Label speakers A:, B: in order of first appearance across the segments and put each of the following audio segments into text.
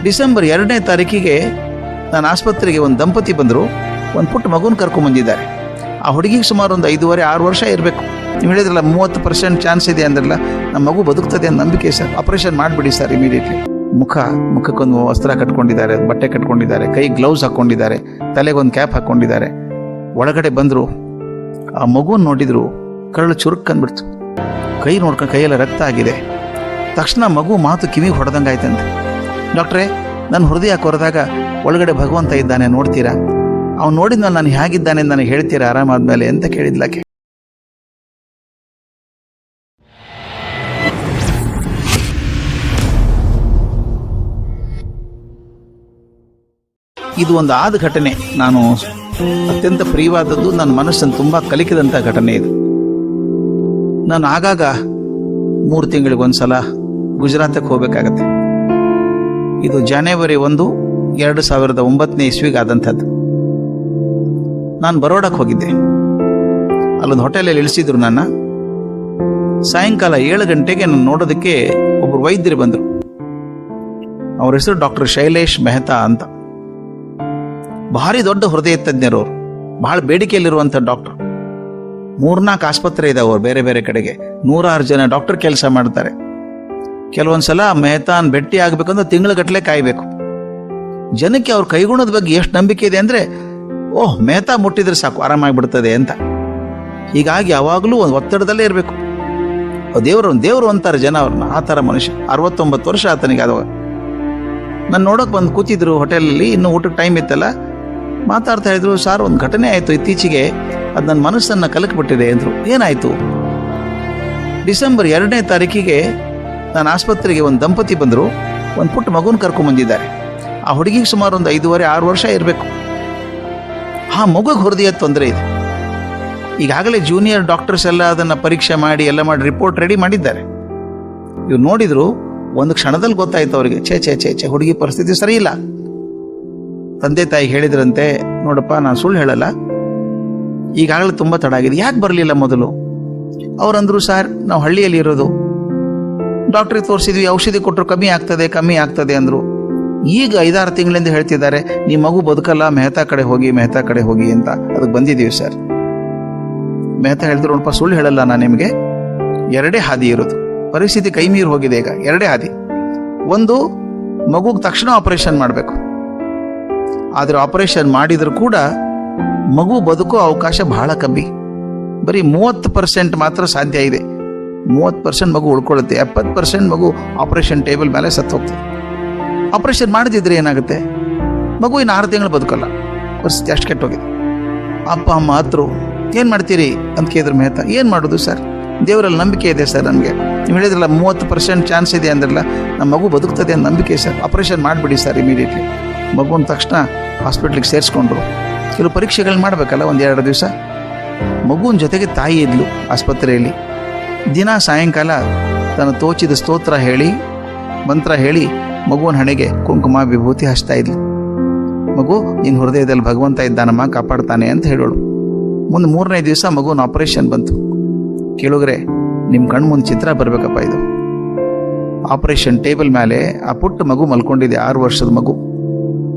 A: December 2ನೇ ತಾರೀಕಿಗೆ ನಾನು ಆಸ್ಪತ್ರೆಗೆ ಒಂದು ದಂಪತಿ ಬಂದರು, ಒಂದು ಪುಟ್ಟ ಮಗುನ ಕರ್ಕೊಂಡ್ಬಂದಿದ್ದಾರೆ. ಆ ಹುಡುಗಿಗೆ ಸುಮಾರು ಒಂದು 5.5-6 ವರ್ಷ ಇರಬೇಕು. ನೀವು ಹೇಳಿದ್ರಲ್ಲ 30% ಚಾನ್ಸ್ ಇದೆ ಅಂದ್ರಲ್ಲ, ನಮ್ಮ ಮಗು ಬದುಕ್ತದೆ ಅಂತ ನಂಬಿಕೆ ಸರ್. ಆಪರೇಷನ್ ಮಾಡಿಬಿಡಿ ಸರ್ ಇಮಿಡಿಯೇಟ್ಲಿ. ಮುಖಕ್ಕೊಂದು ವಸ್ತ್ರ ಕಟ್ಕೊಂಡಿದ್ದಾರೆ, ಬಟ್ಟೆ ಕಟ್ಕೊಂಡಿದ್ದಾರೆ, ಕೈ ಗ್ಲೌಸ್ ಹಾಕ್ಕೊಂಡಿದ್ದಾರೆ, ತಲೆಗೊಂದು ಕ್ಯಾಪ್ ಹಾಕ್ಕೊಂಡಿದ್ದಾರೆ. ಒಳಗಡೆ ಬಂದರು, ಆ ಮಗುನ ನೋಡಿದ್ರು, ಕರಳು ಚುರುಕ್ ಅಂದ್ಬಿಡ್ತು. ಕೈ ನೋಡ್ಕೊಂಡು ಕೈಯೆಲ್ಲ ರಕ್ತ ಆಗಿದೆ. ತಕ್ಷಣ ಮಗು ಮಾತು ಕಿವಿಗೆ ಹೊಡೆದಂಗಾಯ್ತಂತೆ. ಡಾಕ್ಟ್ರೇ, ನನ್ನ ಹೃದಯ ಕೊರೆದಾಗ ಒಳಗಡೆ ಭಗವಂತ ಇದ್ದಾನೆ, ನೋಡ್ತೀರಾ? ಅವ್ನು ನೋಡಿದ್ಮೇಲೆ ನಾನು ಹೇಗಿದ್ದಾನೆ ನನಗೆ ಹೇಳ್ತೀರಾ ಆರಾಮಾದ್ಮೇಲೆ ಅಂತ ಕೇಳಿದ್ಲಕ್ಕೆ. ಇದು ಒಂದು ಆದ ಘಟನೆ, ನಾನು ಅತ್ಯಂತ ಪ್ರಿಯವಾದದ್ದು, ನನ್ನ ಮನಸ್ಸನ್ನು ತುಂಬ ಕಲಿಕಿದಂಥ ಘಟನೆ ಇದು. ನಾನು ಆಗಾಗ 3 ತಿಂಗಳಿಗೊಂದ್ಸಲ ಗುಜರಾತಕ್ಕೆ ಹೋಗ್ಬೇಕಾಗತ್ತೆ. ಇದು ಜನವರಿ 1, 2009ನೇ ಇಸ್ವಿಗೆ ಆದಂಥದ್ದು. ನಾನು ಬರೋಡಕ್ಕೆ ಹೋಗಿದ್ದೆ. ಅಲ್ಲೊಂದು ಹೋಟೆಲಲ್ಲಿ ಇಳಿಸಿದ್ರು ನನ್ನ. ಸಾಯಂಕಾಲ 7 ಗಂಟೆಗೆ ನಾನು ನೋಡೋದಕ್ಕೆ ಒಬ್ಬರು ವೈದ್ಯರು ಬಂದರು. ಅವ್ರ ಹೆಸರು ಡಾಕ್ಟರ್ ಶೈಲೇಶ್ ಮೆಹ್ತಾ ಅಂತ. ಭಾರಿ ದೊಡ್ಡ ಹೃದಯ ತಜ್ಞರು ಅವರು, ಬಹಳ ಬೇಡಿಕೆಯಲ್ಲಿರುವಂಥ ಡಾಕ್ಟರ್. 3-4 ಆಸ್ಪತ್ರೆ ಇದಾವೆ ಅವ್ರು ಬೇರೆ ಬೇರೆ ಕಡೆಗೆ. 106 ಜನ ಡಾಕ್ಟರ್ ಕೆಲಸ ಮಾಡ್ತಾರೆ. ಕೆಲವೊಂದ್ಸಲ ಮೆಹ್ತಾನ್ ಭೇಟಿ ಆಗ್ಬೇಕಂದ್ರೆ ತಿಂಗಳಗಟ್ಟಲೆ ಕಾಯಬೇಕು. ಜನಕ್ಕೆ ಅವ್ರ ಕೈಗುಣದ ಬಗ್ಗೆ ಎಷ್ಟು ನಂಬಿಕೆ ಇದೆ ಅಂದ್ರೆ, ಓಹ್ ಮೆಹ್ತಾ ಮುಟ್ಟಿದ್ರೆ ಸಾಕು ಆರಾಮಾಗ್ಬಿಡ್ತದೆ ಅಂತ. ಹೀಗಾಗಿ ಯಾವಾಗಲೂ ಒಂದು ಒತ್ತಡದಲ್ಲೇ ಇರಬೇಕು. ದೇವರು ಅಂತಾರೆ ಜನ ಅವ್ರನ್ನ. ಆ ಥರ ಮನುಷ್ಯ. 69 ವರ್ಷ ಆತನಿಗೆ ಆದವ. ನಾನು ನೋಡೋಕೆ ಬಂದು ಕೂತಿದ್ರು ಹೋಟೆಲಲ್ಲಿ. ಇನ್ನೂ ಊಟಕ್ಕೆ ಟೈಮ್ ಇತ್ತಲ್ಲ. ಮಾತಾಡ್ತಾ ಇದ್ರು, ಸಾರ್ ಒಂದು ಘಟನೆ ಆಯಿತು ಇತ್ತೀಚೆಗೆ, ಅದು ನನ್ನ ಮನಸ್ಸನ್ನು ಕಲಕಿಬಿಟ್ಟಿದೆ ಅಂದರು. ಏನಾಯಿತು? ಡಿಸೆಂಬರ್ 2ನೇ ತಾರೀಕಿಗೆ ನಾನು ಆಸ್ಪತ್ರೆಗೆ ಒಂದು ದಂಪತಿ ಬಂದರು, ಒಂದು ಪುಟ್ಟ ಮಗುನ ಕರ್ಕೊಂಡ್ಬಂದಿದ್ದಾರೆ. ಆ ಹುಡುಗಿಗೆ ಸುಮಾರು ಒಂದು 5.5-6 ವರ್ಷ ಇರಬೇಕು. ಆ ಮಗುಗೆ ಹೃದಯ ತೊಂದರೆ ಇದೆ. ಈಗಾಗಲೇ ಜೂನಿಯರ್ ಡಾಕ್ಟರ್ಸ್ ಎಲ್ಲ ಅದನ್ನು ಪರೀಕ್ಷೆ ಮಾಡಿ ಎಲ್ಲ ಮಾಡಿ ರಿಪೋರ್ಟ್ ರೆಡಿ ಮಾಡಿದ್ದಾರೆ. ಇವ್ರು ನೋಡಿದ್ರು, ಒಂದು ಕ್ಷಣದಲ್ಲಿ ಗೊತ್ತಾಯ್ತು ಅವರಿಗೆ, ಛೇ ಹುಡುಗಿ ಪರಿಸ್ಥಿತಿ ಸರಿ ಇಲ್ಲ. ತಂದೆ ತಾಯಿ ಹೇಳಿದ್ರಂತೆ, ನೋಡಪ್ಪ ನಾನು ಸುಳ್ಳು ಹೇಳಲ್ಲ, ಈಗಾಗಲೇ ತುಂಬ ತಡ ಆಗಿದೆ, ಯಾಕೆ ಬರಲಿಲ್ಲ ಮೊದಲು? ಅವ್ರಂದ್ರು, ಸರ್ ನಾವು ಹಳ್ಳಿಯಲ್ಲಿ ಇರೋದು, ಡಾಕ್ಟ್ರಿಗೆ ತೋರಿಸಿದ್ವಿ, ಔಷಧಿ ಕೊಟ್ಟರು ಕಮ್ಮಿ ಆಗ್ತದೆ ಅಂದರು. ಈಗ 5-6 ತಿಂಗಳಿಂದ ಹೇಳ್ತಿದ್ದಾರೆ, ನಿಮ್ಮ ಮಗು ಬದುಕಲ್ಲ, ಮೆಹ್ತಾ ಕಡೆ ಹೋಗಿ ಅಂತ. ಅದಕ್ಕೆ ಬಂದಿದ್ದೀವಿ ಸರ್. ಮೆಹ್ತಾ ಹೇಳಿದ್ರು, ನೋಡಪ್ಪ ಸುಳ್ಳು ಹೇಳಲ್ಲ ನಾನು ನಿಮಗೆ, 2 ಹಾದಿ ಇರೋದು. ಪರಿಸ್ಥಿತಿ ಕೈ ಮೀರಿ ಹೋಗಿದೆ. ಈಗ 2 ಹಾದಿ. ಒಂದು, ಮಗುಗೆ ತಕ್ಷಣ ಆಪರೇಷನ್ ಮಾಡಬೇಕು. ಆದರೆ ಆಪರೇಷನ್ ಮಾಡಿದ್ರು ಕೂಡ ಮಗು ಬದುಕೋ ಅವಕಾಶ ಬಹಳ ಕಮ್ಮಿ. ಬರೀ 30% ಮಾತ್ರ ಸಾಧ್ಯ ಇದೆ. 30% ಮಗು ಉಳ್ಕೊಳ್ಳುತ್ತೆ. 70% ಮಗು ಆಪರೇಷನ್ ಟೇಬಲ್ ಮೇಲೆ ಸತ್ತು ಹೋಗ್ತದೆ. ಆಪರೇಷನ್ ಮಾಡದಿದ್ರೆ ಏನಾಗುತ್ತೆ? ಮಗು ಇನ್ನು 6 ತಿಂಗಳು ಬದುಕಲ್ಲ. ಪರಿಸ್ಥಿತಿ ಅಷ್ಟು ಕೆಟ್ಟೋಗಿದೆ. ಅಪ್ಪ ಅಮ್ಮ ಹತ್ರು, ಏನು ಮಾಡ್ತೀರಿ ಅಂತ ಕೇಳಿದ್ರು ಮೆಹ್ತಾ. ಏನು ಮಾಡೋದು ಸರ್, ದೇವರಲ್ಲಿ ನಂಬಿಕೆ ಇದೆ ಸರ್ ನನಗೆ. ನೀವು ಹೇಳಿದ್ರಲ್ಲ 30% ಚಾನ್ಸ್ ಇದೆ ಅಂದ್ರಲ್ಲ, ನಮ್ಮ ಮಗು ಬದುಕ್ತದೆ ಅಂತ ನಂಬಿಕೆ ಸರ್. ಆಪರೇಷನ್ ಮಾಡಿಬಿಡಿ ಸರ್ ಇಮಿಡಿಯೇಟ್ಲಿ. ಮಗುನ ತಕ್ಷಣ ಹಾಸ್ಪಿಟ್ಲಿಗೆ ಸೇರಿಸ್ಕೊಂಡ್ರು. ಕೆಲವು ಪರೀಕ್ಷೆಗಳನ್ನ ಮಾಡಬೇಕಲ್ಲ 1-2 ದಿವಸ. ಮಗುವಿನ ಜೊತೆಗೆ ತಾಯಿ ಇದ್ಲು ಆಸ್ಪತ್ರೆಯಲ್ಲಿ. ದಿನ ಸಾಯಂಕಾಲ ತನ್ನ ತೋಚಿದ ಸ್ತೋತ್ರ ಹೇಳಿ, ಮಂತ್ರ ಹೇಳಿ ಮಗುವಿನ ಹಣೆಗೆ ಕುಂಕುಮ ವಿಭೂತಿ ಹಚ್ತಾ ಇದ್ಲು. ಮಗು ನಿನ್ನ ಹೃದಯದಲ್ಲಿ ಭಗವಂತ ಇದ್ದಾನಮ್ಮ, ಕಾಪಾಡ್ತಾನೆ ಅಂತ ಹೇಳೋಳು. ಮುಂದೆ 3ನೇ ದಿವಸ ಮಗುವಿನ ಆಪರೇಷನ್ ಬಂತು. ಕೇಳುಗರೆ, ನಿಮ್ಮ ಕಣ್ಣು ಮುಂದೆ ಚಿತ್ರ ಬರಬೇಕಪ್ಪ. ಇದು ಆಪರೇಷನ್ ಟೇಬಲ್ ಮೇಲೆ ಆ ಪುಟ್ಟ ಮಗು ಮಲ್ಕೊಂಡಿದೆ, 6 ವರ್ಷದ ಮಗು.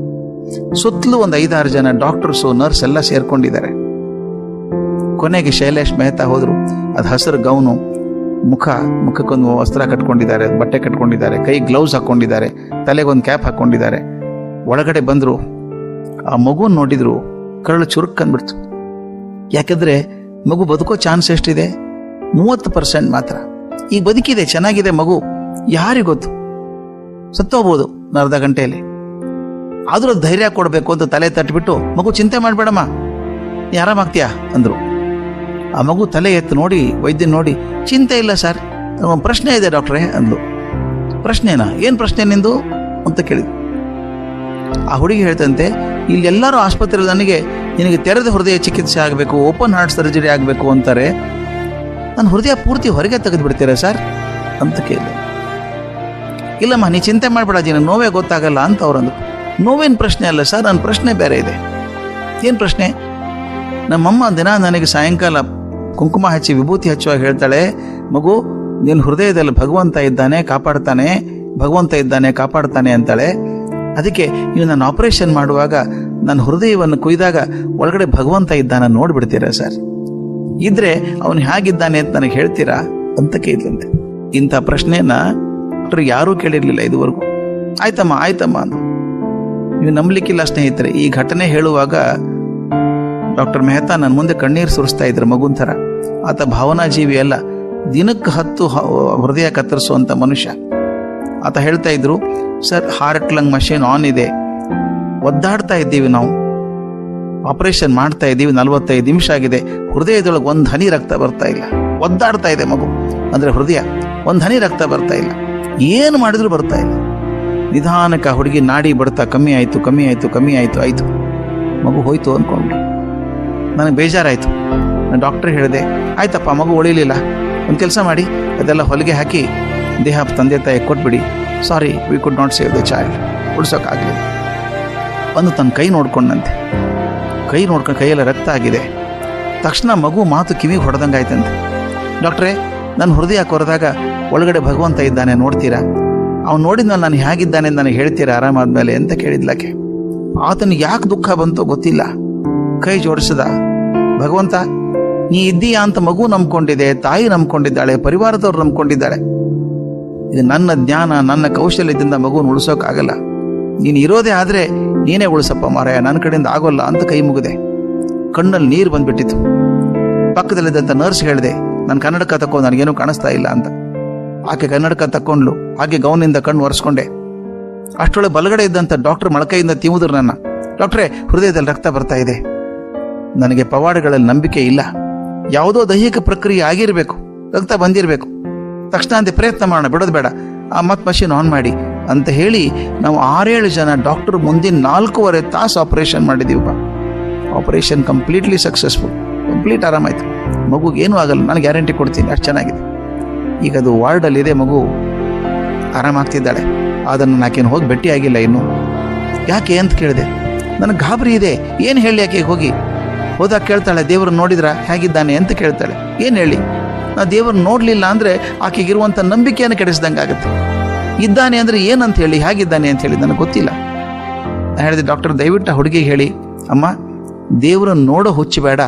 A: ಸುತ್ತಲೂ ಒಂದು 5-6 ಜನ ಡಾಕ್ಟರ್ಸು ನರ್ಸ್ ಎಲ್ಲ ಸೇರ್ಕೊಂಡಿದ್ದಾರೆ. ಕೊನೆಗೆ ಶೈಲೇಶ್ ಮೆಹ್ತಾ ಹೋದ್ರು. ಅದು ಹಸಿರು ಗೌನು, ಮುಖಕ್ಕೊಂದು ವಸ್ತ್ರ ಕಟ್ಕೊಂಡಿದ್ದಾರೆ, ಬಟ್ಟೆ ಕಟ್ಕೊಂಡಿದ್ದಾರೆ, ಕೈ ಗ್ಲೌಸ್ ಹಾಕ್ಕೊಂಡಿದ್ದಾರೆ, ತಲೆಗೊಂದು ಕ್ಯಾಪ್ ಹಾಕ್ಕೊಂಡಿದ್ದಾರೆ. ಒಳಗಡೆ ಬಂದರು, ಆ ಮಗುನ ನೋಡಿದ್ರು, ಕರಳು ಚುರುಕ್ ಅಂದ್ಬಿಡ್ತು. ಯಾಕಂದ್ರೆ ಮಗು ಬದುಕೋ ಚಾನ್ಸ್ ಎಷ್ಟಿದೆ? 30% ಮಾತ್ರ. ಈಗ ಬದುಕಿದೆ, ಚೆನ್ನಾಗಿದೆ ಮಗು, ಯಾರಿಗೊತ್ತು, ಸತ್ತೋಗ್ಬೋದು ಅರ್ಧ ಗಂಟೆಯಲ್ಲಿ. ಆದರೂ ಧೈರ್ಯ ಕೊಡಬೇಕು ಅಂತ ತಲೆ ತಟ್ಟಿಬಿಟ್ಟು, ಮಗು ಚಿಂತೆ ಮಾಡಬೇಡಮ್ಮ, ನೀ ಆರಾಮಾಗ್ತೀಯಾ ಅಂದರು. ಆ ಮಗು ತಲೆ ಎತ್ತು ನೋಡಿ, ವೈದ್ಯನ ನೋಡಿ, ಚಿಂತೆ ಇಲ್ಲ ಸರ್, ಒಂದು ಪ್ರಶ್ನೆ ಇದೆ ಡಾಕ್ಟ್ರೇ ಅಂದ್ಲು. ಪ್ರಶ್ನೆನಾ? ಏನು ಪ್ರಶ್ನೆ ನಿಂದು ಅಂತ ಕೇಳಿದ್ರು. ಆ ಹುಡುಗಿ ಹೇಳ್ತಂತೆ, ಇಲ್ಲೆಲ್ಲರೂ ಆಸ್ಪತ್ರೆಯಲ್ಲಿ ನನಗೆ ನಿನಗೆ ತೆರೆದ ಹೃದಯ ಚಿಕಿತ್ಸೆ ಆಗಬೇಕು, ಓಪನ್ ಹಾರ್ಟ್ ಸರ್ಜರಿ ಆಗಬೇಕು ಅಂತಾರೆ, ನನ್ನ ಹೃದಯ ಪೂರ್ತಿ ಹೊರಗೆ ತೆಗೆದು ಬಿಡ್ತೀರಾ ಸರ್ ಅಂತ ಕೇಳಿದೆ. ಇಲ್ಲಮ್ಮ ನೀ ಚಿಂತೆ ಮಾಡಬೇಡ, ನಿನಗೆ ನೋವೇ ಗೊತ್ತಾಗಲ್ಲ ಅಂತ ಅವ್ರಂದ್ರು. ನೋವೇನು ಪ್ರಶ್ನೆ ಅಲ್ಲ ಸರ್, ನನ್ನ ಪ್ರಶ್ನೆ ಬೇರೆ ಇದೆ. ಏನು ಪ್ರಶ್ನೆ? ನಮ್ಮಮ್ಮ ದಿನ ನನಗೆ ಸಾಯಂಕಾಲ ಕುಂಕುಮ ಹಚ್ಚಿ ವಿಭೂತಿ ಹಚ್ಚುವಾಗ ಹೇಳ್ತಾಳೆ, ಮಗು ನಿನ್ನ ಹೃದಯದಲ್ಲಿ ಭಗವಂತ ಇದ್ದಾನೆ ಕಾಪಾಡ್ತಾನೆ, ಭಗವಂತ ಇದ್ದಾನೆ ಕಾಪಾಡ್ತಾನೆ ಅಂತಾಳೆ. ಅದಕ್ಕೆ ನೀವು ನಾನು ಆಪರೇಷನ್ ಮಾಡುವಾಗ ನನ್ನ ಹೃದಯವನ್ನು ಕುಯ್ದಾಗ ಒಳಗಡೆ ಭಗವಂತ ಇದ್ದಾನ ನೋಡ್ಬಿಡ್ತೀರಾ ಸರ್? ಇದ್ರೆ ಅವನು ಹೇಗಿದ್ದಾನೆ ಅಂತ ನನಗೆ ಹೇಳ್ತೀರಾ ಅಂತ ಕೇಳಿದಂತೆ. ಇಂಥ ಪ್ರಶ್ನೆನ ಡಾಕ್ಟರ್ ಯಾರೂ ಕೇಳಿರ್ಲಿಲ್ಲ ಇದುವರೆಗೂ. ಆಯ್ತಮ್ಮ ಅಂತ. ನೀವು ನಂಬಲಿಕ್ಕಿಲ್ಲ ಸ್ನೇಹಿತರೆ, ಈ ಘಟನೆ ಹೇಳುವಾಗ ಡಾಕ್ಟರ್ ಮೆಹ್ತಾ ನನ್ನ ಮುಂದೆ ಕಣ್ಣೀರು ಸುರಿಸ್ತಾ ಇದ್ರು ಮಗುನ್ ಥರ. ಆತ ಭಾವನಾ ಜೀವಿ ಅಲ್ಲ, ದಿನಕ್ಕೆ 10 ಹೃದಯ ಕತ್ತರಿಸುವಂಥ ಮನುಷ್ಯ. ಆತ ಹೇಳ್ತಾ ಇದ್ರು, sir heart lung machine on ಇದೆ, ಒದ್ದಾಡ್ತಾ ಇದ್ದೀವಿ ನಾವು, ಆಪರೇಷನ್ ಮಾಡ್ತಾ ಇದ್ದೀವಿ, 45 ನಿಮಿಷ ಆಗಿದೆ, ಹೃದಯದೊಳಗೆ ಒಂದು ಹನಿ ರಕ್ತ ಬರ್ತಾ ಇಲ್ಲ, ಒದ್ದಾಡ್ತಾ ಇದೆ ಮಗು ಅಂದರೆ ಹೃದಯ, ಒಂದು ಹನಿ ರಕ್ತ ಬರ್ತಾ ಇಲ್ಲ, ಏನು ಮಾಡಿದ್ರು ಬರ್ತಾ ಇಲ್ಲ. ನಿಧಾನಕ್ಕೆ ಹುಡುಗಿ ನಾಡಿ ಬಡ್ತಾ ಕಮ್ಮಿ ಆಯಿತು, ಮಗು ಹೋಯ್ತು ಅಂದ್ಕೊಂಡು ನನಗೆ ಬೇಜಾರಾಯಿತು. ನಾನು ಡಾಕ್ಟ್ರಿಗೆ ಹೇಳಿದೆ, ಆಯ್ತಪ್ಪ ಮಗು ಉಳಿಲಿಲ್ಲ, ಒಂದು ಕೆಲಸ ಮಾಡಿ ಅದೆಲ್ಲ ಹೊಲಿಗೆ ಹಾಕಿ ದೇಹ ತಂದೆ ತಾಯಿ ಕೊಟ್ಬಿಡಿ, sorry we could not save the child, ಉಳಿಸೋಕ್ಕಾಗಲಿಲ್ಲ. ಒಂದು ತನ್ನ ಕೈ ನೋಡ್ಕೊಂಡಂತೆ, ಕೈಯೆಲ್ಲ ರಕ್ತ ಆಗಿದೆ. ತಕ್ಷಣ ಮಗು ಮಾತು ಕಿವಿಗೆ ಹೊಡೆದಂಗೆ ಆಯ್ತಂತೆ. ಡಾಕ್ಟ್ರೇ, ನನ್ನ ಹೃದಯ ಕೊರೆದಾಗ ಒಳಗಡೆ ಭಗವಂತ ಇದ್ದಾನೆ ನೋಡ್ತೀರಾ? ಅವ್ನು ನೋಡಿದ್ಮೇಲೆ ನಾನು ಹೇಗಿದ್ದಾನೆ ಅಂತ ನನಗೆ ಹೇಳ್ತೀರಾ ಆರಾಮಾದ್ಮೇಲೆ ಅಂತ ಕೇಳಿದ್ಲಕ್ಕೆ. ಆತನಿಗೆ ಯಾಕೆ ದುಃಖ ಬಂತೋ ಗೊತ್ತಿಲ್ಲ, ಕೈ ಜೋಡಿಸಿದ, ಭಗವಂತ ನೀ ಇದ್ದೀಯಾ ಅಂತ ಮಗು ನಂಬ್ಕೊಂಡಿದೆ, ತಾಯಿ ನಂಬ್ಕೊಂಡಿದ್ದಾಳೆ, ಪರಿವಾರದವ್ರು ನಂಬ್ಕೊಂಡಿದ್ದಾಳೆ. ಇದು ನನ್ನ ಜ್ಞಾನ ನನ್ನ ಕೌಶಲ್ಯದಿಂದ ಮಗುನ ಉಳಿಸೋಕ್ಕಾಗಲ್ಲ, ನೀನು ಇರೋದೇ ಆದರೆ ನೀನೇ ಉಳಿಸಪ್ಪ ಮಾರಾಯ, ನನ್ನ ಕಡೆಯಿಂದ ಆಗೋಲ್ಲ ಅಂತ ಕೈ ಮುಗಿದೆ. ಕಣ್ಣಲ್ಲಿ ನೀರು ಬಂದ್ಬಿಟ್ಟಿತ್ತು. ಪಕ್ಕದಲ್ಲಿದ್ದಂಥ ನರ್ಸ್ ಹೇಳಿದೆ, ನಾನು ಕನ್ನಡಕ ತಕ್ಕೋ, ನನಗೇನು ಕಾಣಿಸ್ತಾ ಇಲ್ಲ ಅಂತ. ಆಕೆ ಕನ್ನಡಕ ತಕ್ಕೊಂಡ್ಲು, ಹಾಗೆ ಗೌನಿಂದ ಕಣ್ಣು ಒರೆಸ್ಕೊಂಡೆ. ಅಷ್ಟೊಳಗೆ ಬಲಗಡೆ ಇದ್ದಂಥ ಡಾಕ್ಟರ್ ಮೊಳಕೈಯಿಂದ ತಿವಿದ್ರು ನನ್ನ. ಡಾಕ್ಟ್ರೇ, ಹೃದಯದಲ್ಲಿ ರಕ್ತ ಬರ್ತಾ ಇದೆ. ನನಗೆ ಪವಾಡಗಳಲ್ಲಿ ನಂಬಿಕೆ ಇಲ್ಲ, ಯಾವುದೋ ದೈಹಿಕ ಪ್ರಕ್ರಿಯೆ ಆಗಿರಬೇಕು, ರಕ್ತ ಬಂದಿರಬೇಕು. ತಕ್ಷಣ ಅಂತ ಪ್ರಯತ್ನ ಮಾಡೋಣ, ಬಿಡೋದು ಬೇಡ, ಮತ್ತೆ ಮಷೀನ್ ಆನ್ ಮಾಡಿ ಅಂತ ಹೇಳಿ ನಾವು 6-7 ಜನ ಡಾಕ್ಟರ್ ಮುಂದಿನ 4.25 ತಾಸು ಆಪರೇಷನ್ ಮಾಡಿದ್ದೀವಪ್ಪ. ಆಪರೇಷನ್ ಕಂಪ್ಲೀಟ್ಲಿ ಸಕ್ಸಸ್ಫುಲ್, ಕಂಪ್ಲೀಟ್ ಆರಾಮಾಯ್ತು. ಮಗುಗೆ ಏನೂ ಆಗಲ್ಲ, ನಾನು ಗ್ಯಾರಂಟಿ ಕೊಡ್ತೀನಿ, ಅಷ್ಟು ಚೆನ್ನಾಗಿದೆ. ಈಗ ಅದು ವಾರ್ಡಲ್ಲಿದೆ, ಮಗು ಆರಾಮಾಗ್ತಿದ್ದಾಳೆ. ಅದನ್ನು ನಾಕೇನು ಹೋಗಿ ಭೇಟಿ ಆಗಿಲ್ಲ ಇನ್ನೂ. ಯಾಕೆ ಅಂತ ಕೇಳಿದೆ. ನನಗೆ ಗಾಬರಿ ಇದೆ, ಏನು ಹೇಳಿ ಯಾಕೆ ಹೋಗಿ ಹೋದಾಗ ಕೇಳ್ತಾಳೆ, ದೇವ್ರನ್ನ ನೋಡಿದ್ರ ಹೇಗಿದ್ದಾನೆ ಅಂತ ಕೇಳ್ತಾಳೆ. ಏನು ಹೇಳಿ? ನಾ ದೇವ್ರನ್ನ ನೋಡಲಿಲ್ಲ ಅಂದರೆ ಆಕೆಗಿರುವಂಥ ನಂಬಿಕೆಯನ್ನು ಕೆಡಿಸ್ದಂಗೆ ಆಗುತ್ತೆ. ಇದ್ದಾನೆ ಅಂದರೆ ಏನಂತ ಹೇಳಿ, ಹೇಗಿದ್ದಾನೆ ಅಂತ ಹೇಳಿ ನನಗೆ ಗೊತ್ತಿಲ್ಲ. ನಾನು ಹೇಳಿದೆ, ಡಾಕ್ಟರ್ ದಯವಿಟ್ಟು ಹುಡುಗಿಗೆ ಹೇಳಿ, ಅಮ್ಮ ದೇವ್ರನ್ನ ನೋಡೋ ಹುಚ್ಚು ಬೇಡ,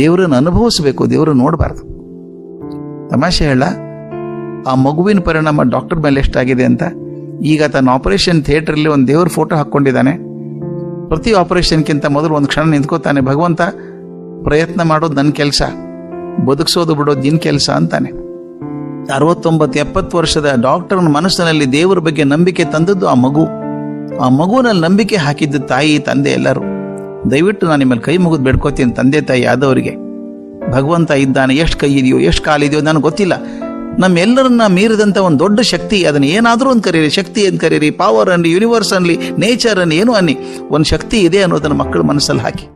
A: ದೇವ್ರನ್ನ ಅನುಭವಿಸ್ಬೇಕು, ದೇವ್ರನ್ನ ನೋಡಬಾರ್ದು. ತಮಾಷೆ ಹೇಳ, ಆ ಮಗುವಿನ ಪರಿಣಾಮ ಡಾಕ್ಟರ್ ಮೇಲೆ ಎಷ್ಟಾಗಿದೆ ಅಂತ. ಈಗ ತನ್ನ ಆಪರೇಷನ್ ಥಿಯೇಟ್ರಲ್ಲಿ ಒಂದು ದೇವ್ರ ಫೋಟೋ ಹಾಕ್ಕೊಂಡಿದ್ದಾನೆ. ಪ್ರತಿ ಆಪರೇಷನ್ಗಿಂತ ಮೊದಲು ಒಂದು ಕ್ಷಣ ನಿಂತ್ಕೋತಾನೆ, ಭಗವಂತ ಪ್ರಯತ್ನ ಮಾಡೋದು ನನ್ನ ಕೆಲಸ, ಬದುಕಿಸೋದು ಬಿಡೋದು ನಿನ್ನ ಕೆಲಸ ಅಂತಾನೆ. 69-70 ವರ್ಷದ ಡಾಕ್ಟರ್ನ ಮನಸ್ಸಿನಲ್ಲಿ ದೇವರ ಬಗ್ಗೆ ನಂಬಿಕೆ ತಂದದ್ದು ಆ ಮಗುವಿನಲ್ಲಿ ನಂಬಿಕೆ ಹಾಕಿದ್ದು ತಾಯಿ ತಂದೆ ಎಲ್ಲರೂ. ದಯವಿಟ್ಟು ನಾನು ನಿಮ್ಮಲ್ಲಿ ಕೈ ಮುಗಿದು ಬೇಡ್ಕೋತೀನಿ, ತಂದೆ ತಾಯಿ ಆದವರಿಗೆ, ಭಗವಂತ ಇದ್ದಾನೆ. ಎಷ್ಟು ಕೈ ಇದೆಯೋ ಎಷ್ಟು ಕಾಲಿದೆಯೋ ನನಗೆ ಗೊತ್ತಿಲ್ಲ, ನಮ್ಮೆಲ್ಲರನ್ನ ಮೀರಿದಂಥ ಒಂದು ದೊಡ್ಡ ಶಕ್ತಿ, ಅದನ್ನು ಏನಾದರೂ ಒಂದು ಕರೀರಿ, ಶಕ್ತಿ ಅಂತ ಕರೀರಿ, ಪವರ್ ಅನ್ನಿ, ಯೂನಿವರ್ಸ್ ಅನ್ನಲಿ, ನೇಚರ್ ಅನ್ನಿ, ಏನೋ ಅನ್ನಿ, ಒಂದು ಶಕ್ತಿ ಇದೆ ಅನ್ನೋದನ್ನು ಮಕ್ಕಳ ಮನಸ್ಸಲ್ಲಿ ಹಾಕಿ.